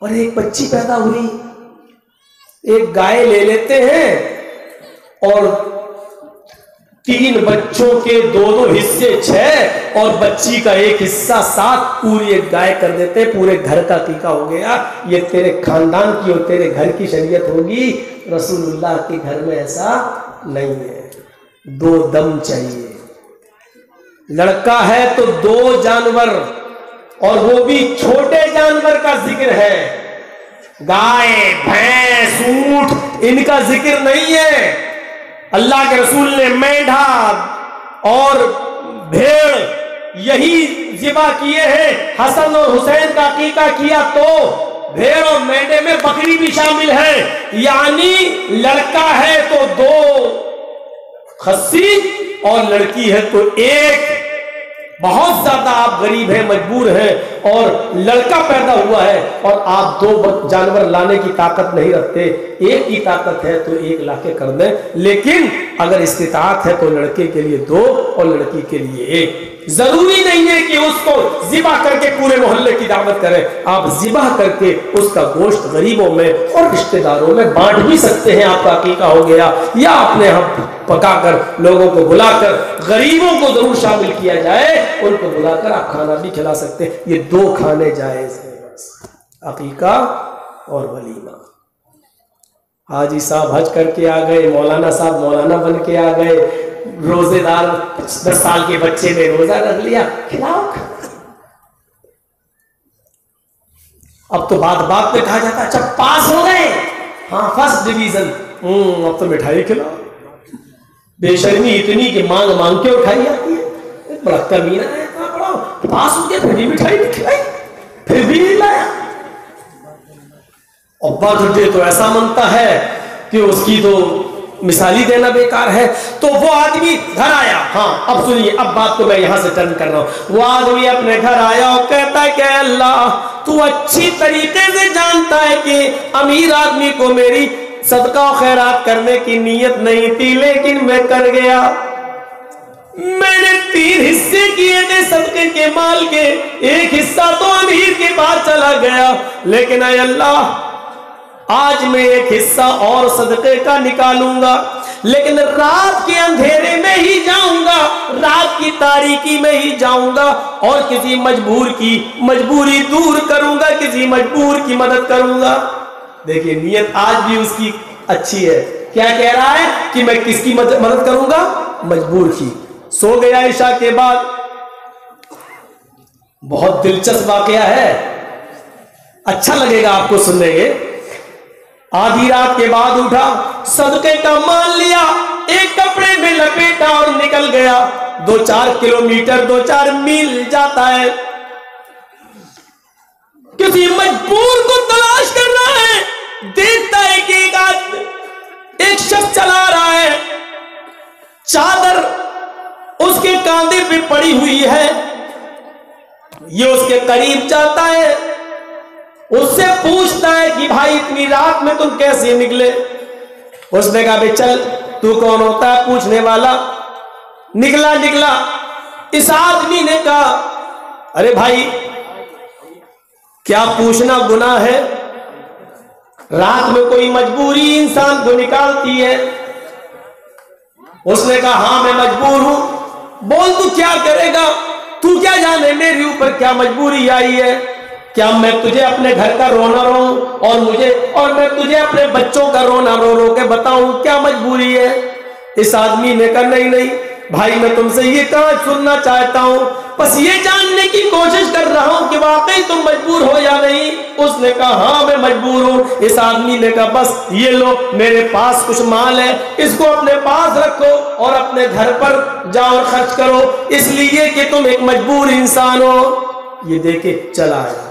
और एक बच्ची पैदा हुई। एक गाय ले लेते हैं और 3 बच्चों के 2-2 हिस्से 6 और बच्ची का एक हिस्सा 7, पूरी एक गाय कर देते, पूरे घर का टीका हो गया। ये तेरे खानदान की और तेरे घर की शरीयत होगी, रसूलुल्लाह के घर में ऐसा नहीं है। 2 दम चाहिए। लड़का है तो 2 जानवर, और वो भी छोटे जानवर का जिक्र है। गाय, भैंस, ऊंट, इनका जिक्र नहीं है। अल्लाह के रसूल ने मेंढा और भेड़ यही ज़िबा किए हैं। हसन और हुसैन का अकीका किया तो भेड़ और मेंढे में बकरी भी शामिल है, यानी लड़का है तो 2 खस्सी और लड़की है तो 1। बहुत ज्यादा आप गरीब हैं, मजबूर हैं और लड़का पैदा हुआ है और आप 2 जानवर लाने की ताकत नहीं रखते, 1 की ताकत है तो 1 लाके कर दें। लेकिन अगर इस्तिताअत है तो लड़के के लिए 2 और लड़की के लिए 1। जरूरी नहीं है कि उसको जिबा करके पूरे मोहल्ले की दावत करें, आप जिबा करके उसका गोश्त गरीबों में और रिश्तेदारों में बांट भी सकते हैं। आपका अकीका हो गया, या अपने यहाँ पकाकर लोगों को बुलाकर गरीबों को जरूर शामिल किया जाए, उनको बुलाकर आप खाना भी खिला सकते हैं। ये 2 खाने जायज हैं बस, अकीका और वलीमा। हाजी साहब हज करके आ गए, मौलाना साहब मौलाना बन के आ गए, रोजेदार 10 साल के बच्चे ने रोजा रख लिया, खिलाओ। अब तो बात बात पे कहा जाता है, अच्छा पास हो गए, हाँ फर्स्ट डिवीजन, अब तो मिठाई खिलाओ। बेशर्मी इतनी कि मांग मांग के उठाई जाती है। बड़ा कमीना है, पास हो गया फिर भी मिठाई नहीं खिलाई, फिर भी नहीं लाया। और बर्थडे तो ऐसा मनता है कि उसकी तो मिसाली देना बेकार है। तो वो आदमी घर आया, हाँ अब सुनिए, अब बात को मैं यहां से टर्न कर रहा हूं। वो आदमी अपने घर आया और कहता है कि अल्लाह तू अच्छी तरीके से जानता है कि अमीर आदमी को मेरी सदका और खैरात करने की नीयत नहीं थी, लेकिन मैं कर गया। मैंने 3 हिस्से किए थे सदके के माल के, 1 हिस्सा तो अमीर के पास चला गया, लेकिन अय अल्लाह आज मैं 1 हिस्सा और सदके का निकालूंगा, लेकिन रात के अंधेरे में ही जाऊंगा, रात की तारीकी में ही जाऊंगा और किसी मजबूर की मजबूरी दूर करूंगा, किसी मजबूर की मदद करूंगा। देखिए नियत आज भी उसकी अच्छी है। क्या कह रहा है कि मैं किसकी मदद करूंगा? मजबूर की। सो गया ईशा के बाद। बहुत दिलचस्प वाकया है, अच्छा लगेगा आपको सुनने के। आधी रात के बाद उठा, सदके का माल लिया, एक कपड़े में लपेटा और निकल गया। 2-4 किलोमीटर 2-4 मील जाता है, किसी मजबूर को तलाश कर रहा है। देखता है कि एक शख्स चला रहा है, चादर उसके कांधे पे पड़ी हुई है। ये उसके करीब जाता है, उससे पूछता है कि भाई इतनी रात में तुम कैसे निकले? उसने कहा भाई चल, तू कौन होता है पूछने वाला? निकला। इस आदमी ने कहा अरे भाई क्या पूछना गुनाह है? रात में कोई मजबूरी इंसान को निकालती है। उसने कहा हाँ मैं मजबूर हूं। बोल तू क्या करेगा? तू क्या जाने मेरे ऊपर क्या मजबूरी आई है? क्या मैं तुझे अपने घर का रोना रो और मैं तुझे अपने बच्चों का रोना रो के बताऊं क्या मजबूरी है? इस आदमी ने कहा नहीं भाई, मैं तुमसे ये कहा सुनना चाहता हूं, बस ये जानने की कोशिश कर रहा हूं कि वाकई तुम मजबूर हो या नहीं। उसने कहा हाँ मैं मजबूर हूं। इस आदमी ने कहा बस ये लो, मेरे पास कुछ माल है, इसको अपने पास रखो और अपने घर पर जाओ और खर्च करो, इसलिए कि तुम एक मजबूर इंसान हो। ये देखे चला आया,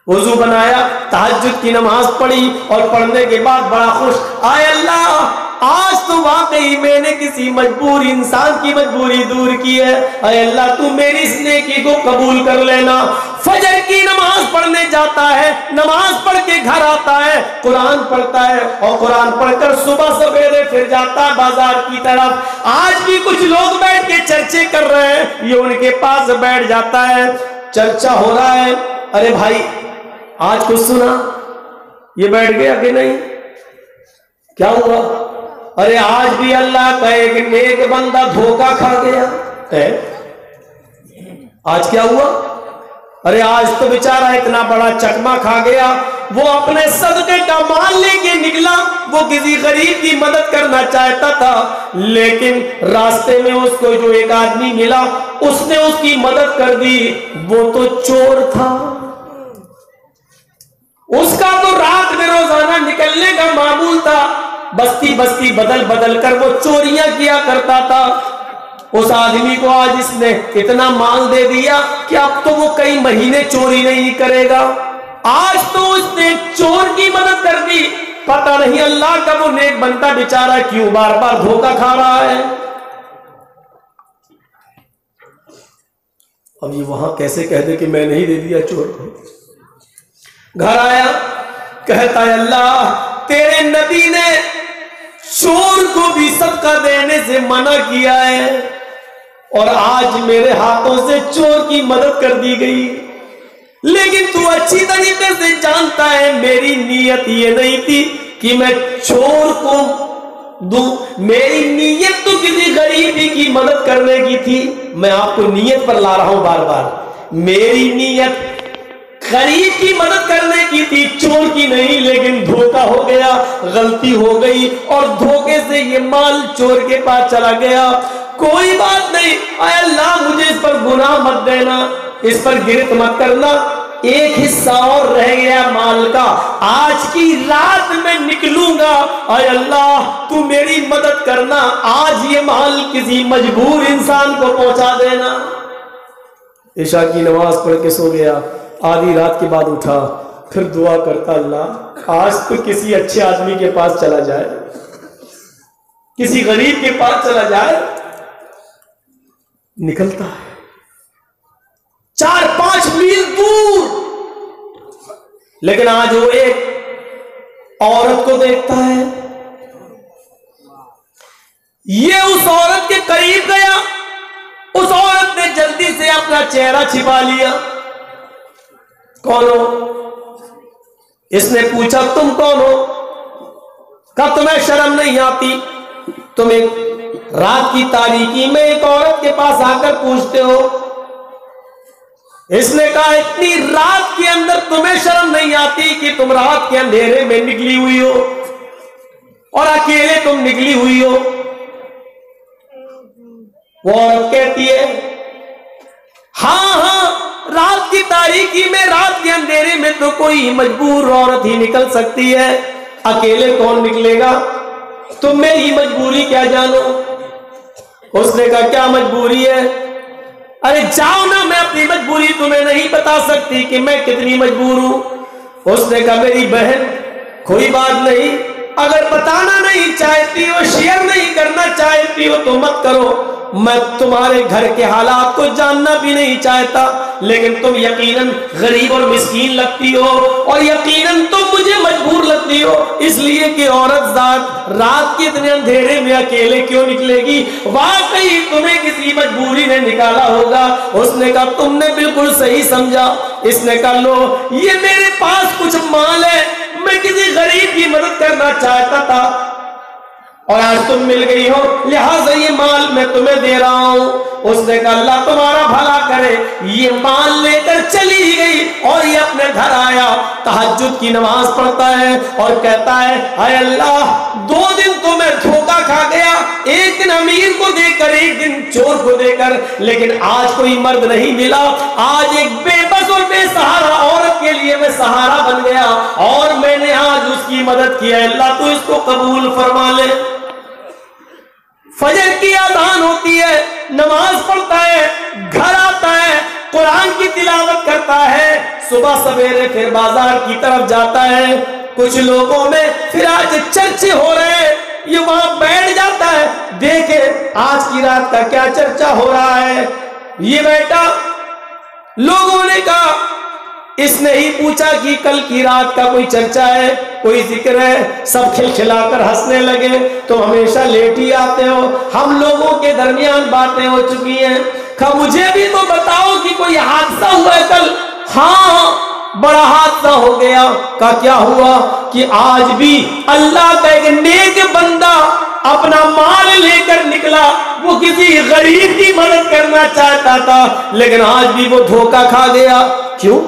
वुजू बनाया, तहज्जुद की नमाज पढ़ी और पढ़ने के बाद बड़ा खुश, आए अल्लाह आज तो वाकई मैंने किसी मजबूर इंसान की मजबूरी दूर की है। आए अल्लाह तू मेरी इस नेकी को कबूल कर लेना। फजर की नमाज पढ़ने जाता है, नमाज पढ़ के घर आता है, कुरान पढ़ता है और कुरान पढ़कर सुबह सवेरे फिर जाता है बाजार की तरफ। आज भी कुछ लोग बैठ के चर्चे कर रहे हैं, ये उनके पास बैठ जाता है, चर्चा हो रहा है, अरे भाई आज कुछ सुना? ये बैठ गया कि नहीं? क्या हुआ? अरे आज भी अल्लाह का एक नेक बंदा धोखा खा गया है। आज क्या हुआ? अरे आज तो बेचारा इतना बड़ा चकमा खा गया। वो अपने सदके का माल लेके निकला, वो किसी गरीब की मदद करना चाहता था, लेकिन रास्ते में उसको जो एक आदमी मिला उसने उसकी मदद कर दी। वो तो चोर था, उसका तो रात में रोजाना निकलने का मामूल था, बस्ती बस्ती बदल बदल कर वो चोरियां किया करता था। उस आदमी को आज इसने इतना माल दे दिया कि अब तो वो कई महीने चोरी नहीं करेगा। आज तो उसने चोर की मदद कर दी, पता नहीं अल्लाह का वो नेक बनता बेचारा क्यों बार बार धोखा खा रहा है। अब ये वहां कैसे कह दे कि मैं नहीं दे दिया चोर को। घर आया, कहता है अल्लाह तेरे नबी ने चोर को भी सदका देने से मना किया है और आज मेरे हाथों से चोर की मदद कर दी गई, लेकिन तू अच्छी तरीके से जानता है मेरी नीयत ये नहीं थी कि मैं चोर को दूं, मेरी नीयत तो किसी गरीबी की मदद करने की थी। मैं आपको नीयत पर ला रहा हूं बार बार, मेरी नीयत गरीब की मदद करने की थी, चोर की नहीं। लेकिन धोखा हो गया, गलती हो गई और धोखे से ये माल चोर के पास चला गया। कोई बात नहीं, आय अल्लाह मुझे इस पर गुनाह मत देना, इस पर गिरफ्त मत करना। एक हिस्सा और रह गया माल का, आज की रात में निकलूंगा, आय अल्लाह तू मेरी मदद करना, आज ये माल किसी मजबूर इंसान को पहुंचा देना। इशा की नमाज पढ़ के सो गया, आधी रात के बाद उठा, फिर दुआ करता अल्लाह आज तो किसी अच्छे आदमी के पास चला जाए, किसी गरीब के पास चला जाए। निकलता है 4-5 मील दूर, लेकिन आज वो एक औरत को देखता है। ये उस औरत के करीब गया, उस औरत ने जल्दी से अपना चेहरा छिपा लिया। कौन हो? इसने पूछा तुम कौन हो? कहा तुम्हें शर्म नहीं आती, तुम एक रात की तारीकी में एक औरत के पास आकर पूछते हो। इसने कहा इतनी रात के अंदर तुम्हें शर्म नहीं आती कि तुम रात के अंधेरे में निकली हुई हो और अकेले तुम निकली हुई हो। वो औरत कहती है हाँ हाँ, रात की तारीकी में, रात के अंधेरे में तो कोई मजबूर औरत ही निकल सकती है, अकेले कौन निकलेगा, तुम मेरी मजबूरी क्या जानो। उसने कहा क्या मजबूरी है? अरे जाओ ना, मैं अपनी मजबूरी तुम्हें नहीं बता सकती कि मैं कितनी मजबूर हूं। उसने कहा मेरी बहन कोई बात नहीं, अगर बताना नहीं चाहती हो, शेयर नहीं करना चाहती हो तो मत करो, मैं तुम्हारे घर के हालात को जानना भी नहीं चाहता, लेकिन तुम यकीनन गरीब और मिस्कीन लगती हो और यकीनन तुम मुझे मजबूर लगती हो, इसलिए कि औरत जात रात के इतने अंधेरे में अकेले क्यों निकलेगी, वाकई तुम्हें किसी मजबूरी ने निकाला होगा। उसने कहा तुमने बिल्कुल सही समझा। इसने कहा लो ये मेरे पास कुछ माल है, मैं किसी गरीब की मदद करना चाहता था और आज तुम मिल गई हो, लिहाजा ये माल मैं तुम्हें दे रहा हूं। उसने कहा अल्लाह तुम्हारा भला करे। ये माल लेकर चली गई और ये अपने घर आया, तहज्जुद की नमाज पढ़ता है और कहता है हाय अल्लाह 2 दिन तो मैं धोखा खा गया, एक दिन अमीर को देकर, एक दिन चोर को देकर, लेकिन आज कोई मर्द नहीं मिला। आज एक बेबस और बेसहारा औरत के लिए मैं सहारा बन गया और मैंने आज उसकी मदद की है। अल्लाह तो इसको कबूल फरमा ले। फजर की अज़ान होती है, नमाज पढ़ता है, घर आता है, कुरान की तिलावत करता है, सुबह सवेरे फिर बाजार की तरफ जाता है। कुछ लोगों में फिर आज चर्चे हो रहे हैं, ये वहां बैठ जाता है, देखे आज की रात का क्या चर्चा हो रहा है। ये बैठा, लोगों ने कहा, इसने ही पूछा कि कल की रात का कोई चर्चा है, कोई जिक्र है, सब खिलखिलाकर हंसने लगे। तो हमेशा लेट ही आते हो, हम लोगों के दरमियान बातें हो चुकी हैं, कहा मुझे भी तो बताओ कि कोई हादसा हुआ है कल। हाँ बड़ा हादसा हो गया। कहा क्या हुआ? कि आज भी अल्लाह का एक नेक बंदा अपना माल लेकर निकला, वो किसी गरीब की मदद करना चाहता था, लेकिन आज भी वो धोखा खा गया। क्यों?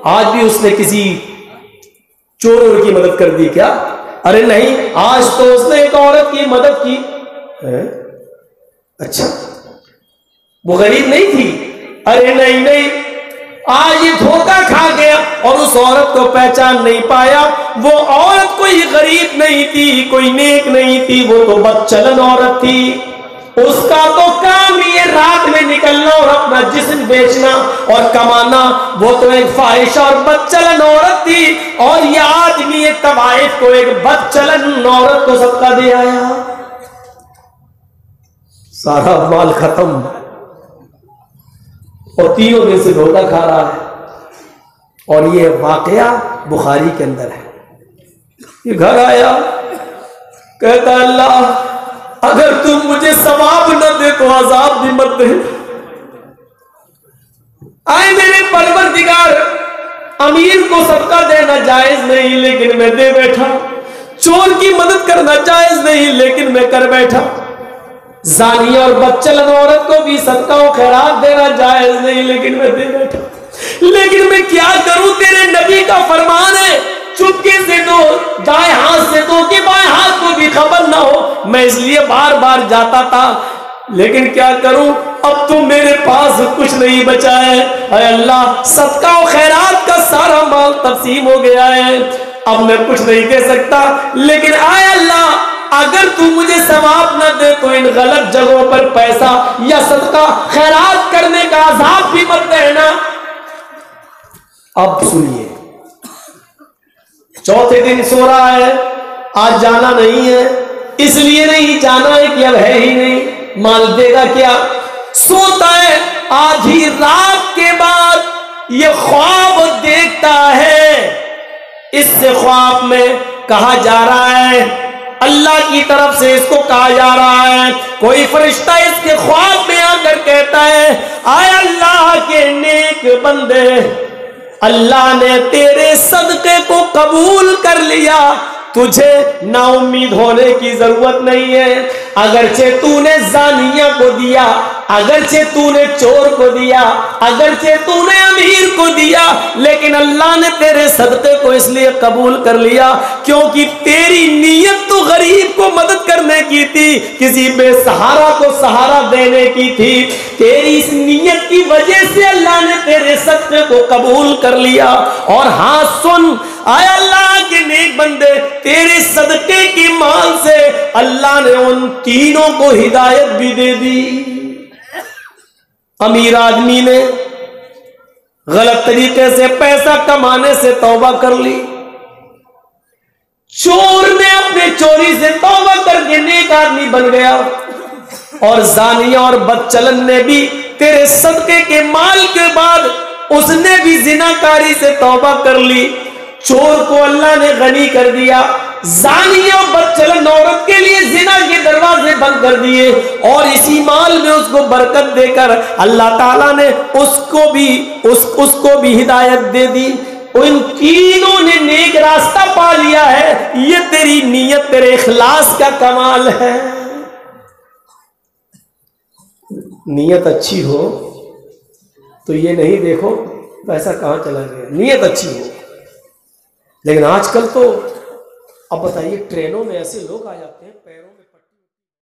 आज भी उसने किसी चोर की मदद कर दी क्या? अरे नहीं, आज तो उसने एक औरत की मदद की है। अच्छा, वो गरीब नहीं थी? अरे नहीं नहीं, आज ये धोखा खा गया और उस औरत को पहचान नहीं पाया। वो औरत कोई गरीब नहीं थी, कोई नेक नहीं थी, वो तो बदचलन औरत थी। उसका तो काम ही है रात में निकलना और अपना जिस्म बेचना और कमाना। वो तो एक फाहिश और बदचलन औरत थी, और ये आदमी एक तवाइफ को एक बदचलन औरत को सबका दे आया, सारा माल खत्म, और 3 दिन से धोखा खा रहा है। और ये वाकया बुखारी के अंदर है। ये घर आया, कहता अल्लाह अगर तुम मुझे सवाब न दे तो अजाब भी मत दे। आए मेरे परवरदिगार, अमीर को सबका देना जायज नहीं लेकिन मैं दे बैठा, चोर की मदद करना जायज नहीं लेकिन मैं कर बैठा, जानी और बदचलन औरत को भी सदका और खैरात देना जायज नहीं लेकिन मैं दे बैठा। लेकिन मैं क्या करूं, तेरे नबी का फरमान है चुपके से दो, दाएं हाथ से दो कि बाएं हाथ को भी खबर ना हो। मैं इसलिए बार बार जाता था, लेकिन क्या करूं, अब तो मेरे पास कुछ नहीं बचा है। अरे अल्लाह, सदका और खैरात का सारा माल तकसीम हो गया है, अब मैं कुछ नहीं दे सकता। लेकिन आए अल्लाह, अगर तू मुझे सवाब न दे तो इन गलत जगहों पर पैसा या सदका खैरात करने का अजाब भी मत देना। अब सुनिए, चौथे दिन सो रहा है, आज जाना नहीं है, इसलिए नहीं जाना है कि अब है ही नहीं, माल देगा क्या। सोता है, आधी रात के बाद ये ख्वाब देखता है। इससे ख्वाब में कहा जा रहा है, अल्लाह की तरफ से इसको कहा जा रहा है, कोई फरिश्ता इसके ख्वाब में आकर कहता है, आए अल्लाह के नेक बंदे, अल्लाह ने तेरे सदके को कबूल कर लिया, तुझे नाउम्मीद होने की जरूरत नहीं है। अगरचे तूने जानिया को दिया, अगरचे तूने चोर को दिया, अगरचे तूने अमीर को दिया, लेकिन अल्लाह ने तेरे सदके को इसलिए कबूल कर लिया क्योंकि तेरी नीयत तो गरीब को मदद करने की थी, किसी बेसहारा को सहारा देने की थी। तेरी इस नीयत की वजह से अल्लाह ने तेरे सदके को कबूल कर लिया। और हाँ सुन, आए अल्लाह के नेक बंदे, तेरे सदके के माल से अल्लाह ने उन तीनों को हिदायत भी दे दी। अमीर आदमी ने गलत तरीके से पैसा कमाने से तौबा कर ली, चोर ने अपने चोरी से तौबा करके नेक आदमी बन गया, और जानिया और बदचलन ने भी तेरे सदके के माल के बाद उसने भी जिनाकारी से तौबा कर ली। चोर को अल्लाह ने गनी कर दिया, जानिया और बदचलन औरत के लिए जिना के दरवाजे बंद कर दिए, और इसी माल में उसको बरकत देकर अल्लाह ताला ने उसको भी हिदायत दे दी। उन तीनों ने नेक रास्ता पा लिया है। ये तेरी नीयत, तेरे इखलास का कमाल है। नीयत अच्छी हो तो ये नहीं देखो पैसा कहां चला गया, नीयत अच्छी हो। लेकिन आजकल तो अब बताइए, ट्रेनों में ऐसे लोग आ जाते हैं पैरों